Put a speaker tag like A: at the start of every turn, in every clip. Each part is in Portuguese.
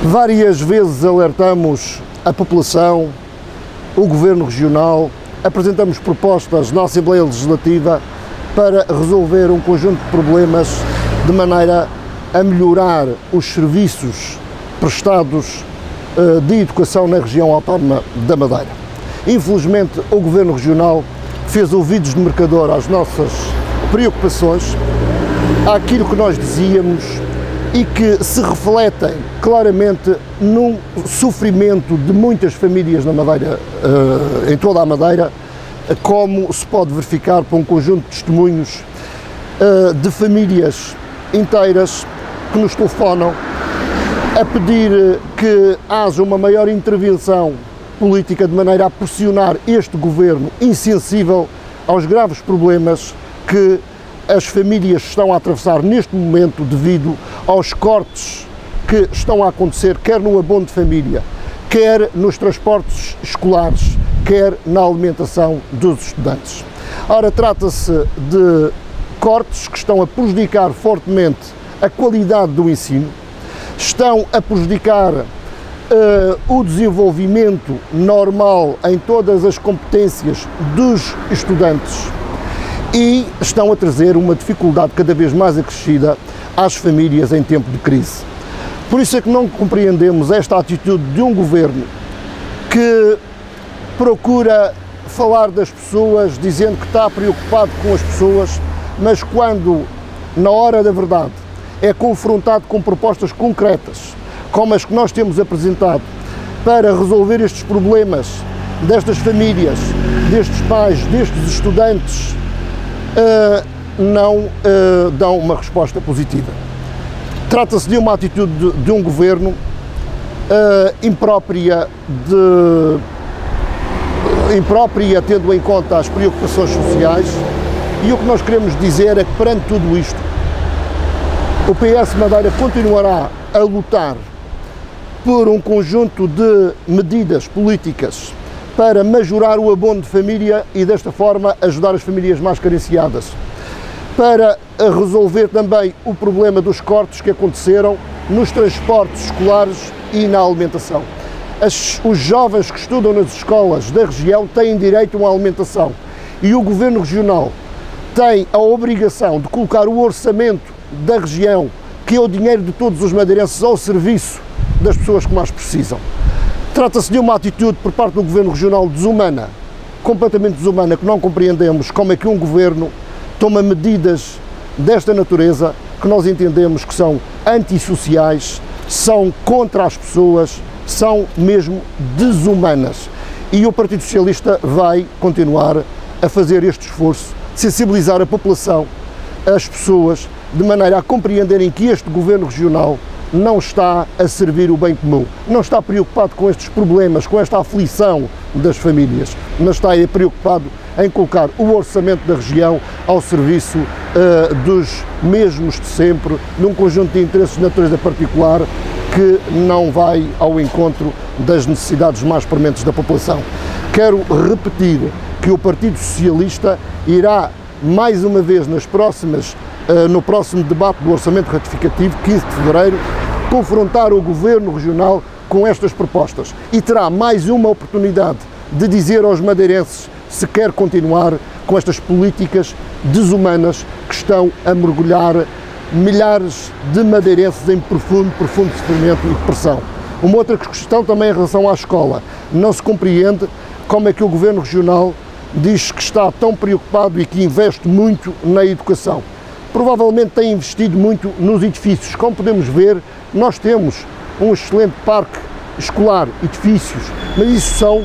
A: Várias vezes alertamos a população, o Governo Regional, apresentamos propostas na Assembleia Legislativa para resolver um conjunto de problemas de maneira a melhorar os serviços prestados de educação na região autónoma da Madeira. Infelizmente, o Governo Regional fez ouvidos de mercador às nossas preocupações, àquilo que nós dizíamos e que se refletem claramente num sofrimento de muitas famílias na Madeira, em toda a Madeira, como se pode verificar por um conjunto de testemunhos de famílias inteiras que nos telefonam a pedir que haja uma maior intervenção política de maneira a pressionar este governo insensível aos graves problemas que as famílias estão a atravessar neste momento devido aos cortes que estão a acontecer, quer no abono de família, quer nos transportes escolares, quer na alimentação dos estudantes. Ora, trata-se de cortes que estão a prejudicar fortemente a qualidade do ensino, estão a prejudicar o desenvolvimento normal em todas as competências dos estudantes e estão a trazer uma dificuldade cada vez mais acrescida às famílias em tempo de crise. Por isso é que não compreendemos esta atitude de um governo que procura falar das pessoas, dizendo que está preocupado com as pessoas, mas quando, na hora da verdade, é confrontado com propostas concretas, como as que nós temos apresentado, para resolver estes problemas destas famílias, destes pais, destes estudantes, não dão uma resposta positiva. Trata-se de uma atitude de um governo imprópria, tendo em conta as preocupações sociais, e o que nós queremos dizer é que, perante tudo isto, o PS Madeira continuará a lutar por um conjunto de medidas políticas para majorar o abono de família e, desta forma, ajudar as famílias mais carenciadas, para resolver também o problema dos cortes que aconteceram nos transportes escolares e na alimentação. Os jovens que estudam nas escolas da região têm direito a uma alimentação e o Governo Regional tem a obrigação de colocar o orçamento da região, que é o dinheiro de todos os madeirenses, ao serviço das pessoas que mais precisam. Trata-se de uma atitude por parte do Governo Regional desumana, completamente desumana, que não compreendemos como é que um governo toma medidas desta natureza, que nós entendemos que são antissociais, são contra as pessoas, são mesmo desumanas. E o Partido Socialista vai continuar a fazer este esforço, sensibilizar a população, as pessoas, de maneira a compreenderem que este Governo Regional não está a servir o bem comum, não está preocupado com estes problemas, com esta aflição das famílias, mas está preocupado em colocar o orçamento da região ao serviço dos mesmos de sempre, num conjunto de interesses de natureza particular que não vai ao encontro das necessidades mais prementes da população. Quero repetir que o Partido Socialista irá, mais uma vez, no próximo debate do Orçamento Ratificativo, 15 de fevereiro, confrontar o Governo Regional com estas propostas e terá mais uma oportunidade de dizer aos madeirenses se quer continuar com estas políticas desumanas que estão a mergulhar milhares de madeirenses em profundo sofrimento e depressão. Uma outra questão também em relação à escola. Não se compreende como é que o Governo Regional diz que está tão preocupado e que investe muito na educação. Provavelmente tem investido muito nos edifícios. Como podemos ver, nós temos um excelente parque escolar, edifícios, mas isso são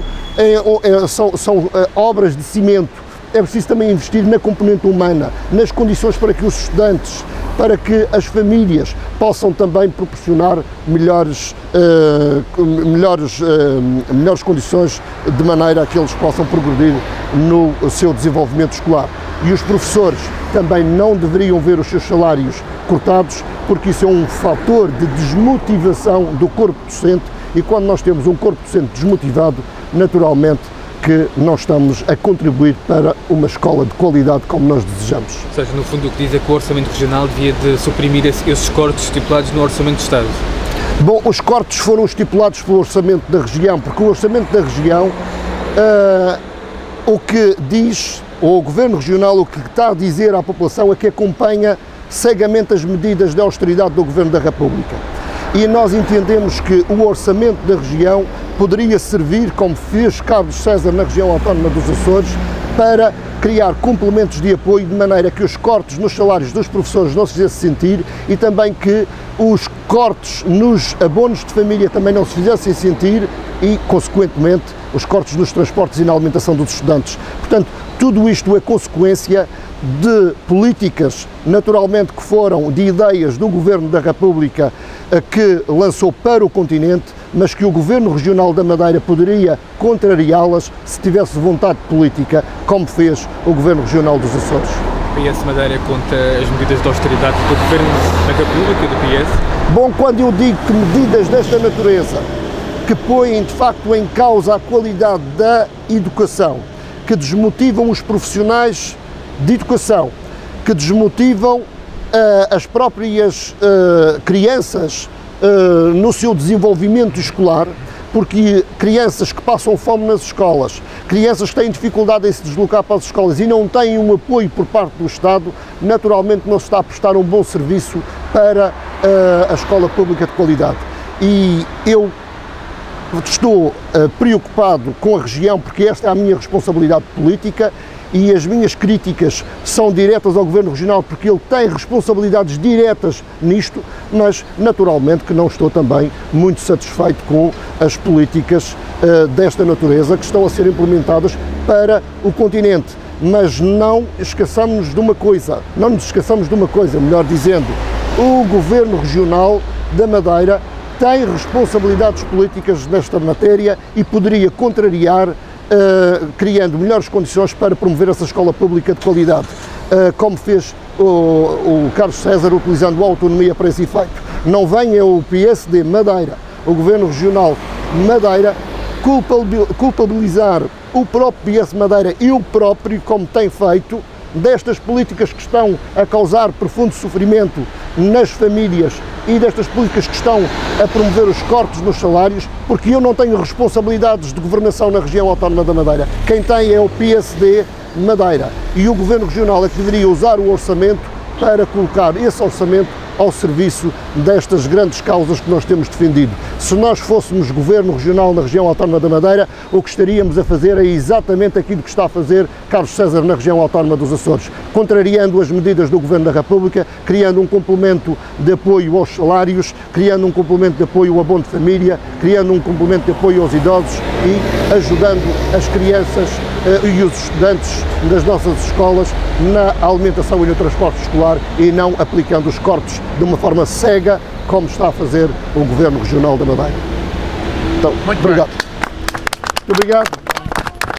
A: obras de cimento. É preciso também investir na componente humana, nas condições para que os estudantes, para que as famílias possam também proporcionar melhores condições de maneira a que eles possam progredir no seu desenvolvimento escolar. e os professores também não deveriam ver os seus salários cortados, porque isso é um fator de desmotivação do corpo docente, e quando nós temos um corpo docente desmotivado, naturalmente que não estamos a contribuir para uma escola de qualidade como nós desejamos.
B: Ou seja, no fundo o que diz é que o Orçamento Regional devia de suprimir esses cortes estipulados no Orçamento de Estado.
A: Bom, os cortes foram estipulados pelo Orçamento da Região, porque o Orçamento da Região, o que diz, ou o Governo Regional, o que está a dizer à população é que acompanha cegamente as medidas de austeridade do Governo da República. E nós entendemos que o Orçamento da Região poderia servir, como fez Carlos César na região autónoma dos Açores, para criar complementos de apoio de maneira que os cortes nos salários dos professores não se fizessem sentir e também que os cortes nos abonos de família também não se fizessem sentir e, consequentemente, os cortes nos transportes e na alimentação dos estudantes. Portanto, tudo isto é consequência de políticas, naturalmente, que foram de ideias do Governo da República que lançou para o continente, mas que o Governo Regional da Madeira poderia contrariá-las se tivesse vontade política, como fez o Governo Regional dos Açores.
B: O PS Madeira contra as medidas de austeridade do Governo da República e do PS?
A: Bom, quando eu digo que medidas desta natureza, que põem de facto em causa a qualidade da educação, que desmotivam os profissionais de educação, que desmotivam as próprias crianças no seu desenvolvimento escolar, porque crianças que passam fome nas escolas, crianças que têm dificuldade em se deslocar para as escolas e não têm um apoio por parte do Estado, naturalmente não se está a prestar um bom serviço para a escola pública de qualidade. E eu estou preocupado com a região, porque esta é a minha responsabilidade política e as minhas críticas são diretas ao Governo Regional, porque ele tem responsabilidades diretas nisto, mas naturalmente que não estou também muito satisfeito com as políticas desta natureza que estão a ser implementadas para o continente. Mas não nos esqueçamos de uma coisa, melhor dizendo, o Governo Regional da Madeira tem responsabilidades políticas nesta matéria e poderia contrariar, criando melhores condições para promover essa escola pública de qualidade, como fez o Carlos César, utilizando a autonomia para esse efeito. Não venha o PSD Madeira, o Governo Regional Madeira, culpabilizar o próprio PS Madeira e o próprio, como tem feito, destas políticas que estão a causar profundo sofrimento nas famílias e destas políticas que estão a promover os cortes nos salários, porque eu não tenho responsabilidades de governação na região autónoma da Madeira. Quem tem é o PSD Madeira e o Governo Regional é que deveria usar o orçamento para colocar esse orçamento ao serviço destas grandes causas que nós temos defendido. Se nós fôssemos Governo Regional na região autónoma da Madeira, o que estaríamos a fazer é exatamente aquilo que está a fazer Carlos César na região autónoma dos Açores, contrariando as medidas do Governo da República, criando um complemento de apoio aos salários, criando um complemento de apoio ao abono de família, criando um complemento de apoio aos idosos e ajudando as crianças e os estudantes das nossas escolas na alimentação e no transporte escolar e não aplicando os cortes de uma forma cega, como está a fazer o Governo Regional da Madeira. Então,
B: muito
A: obrigado.
B: bem.
A: Muito obrigado.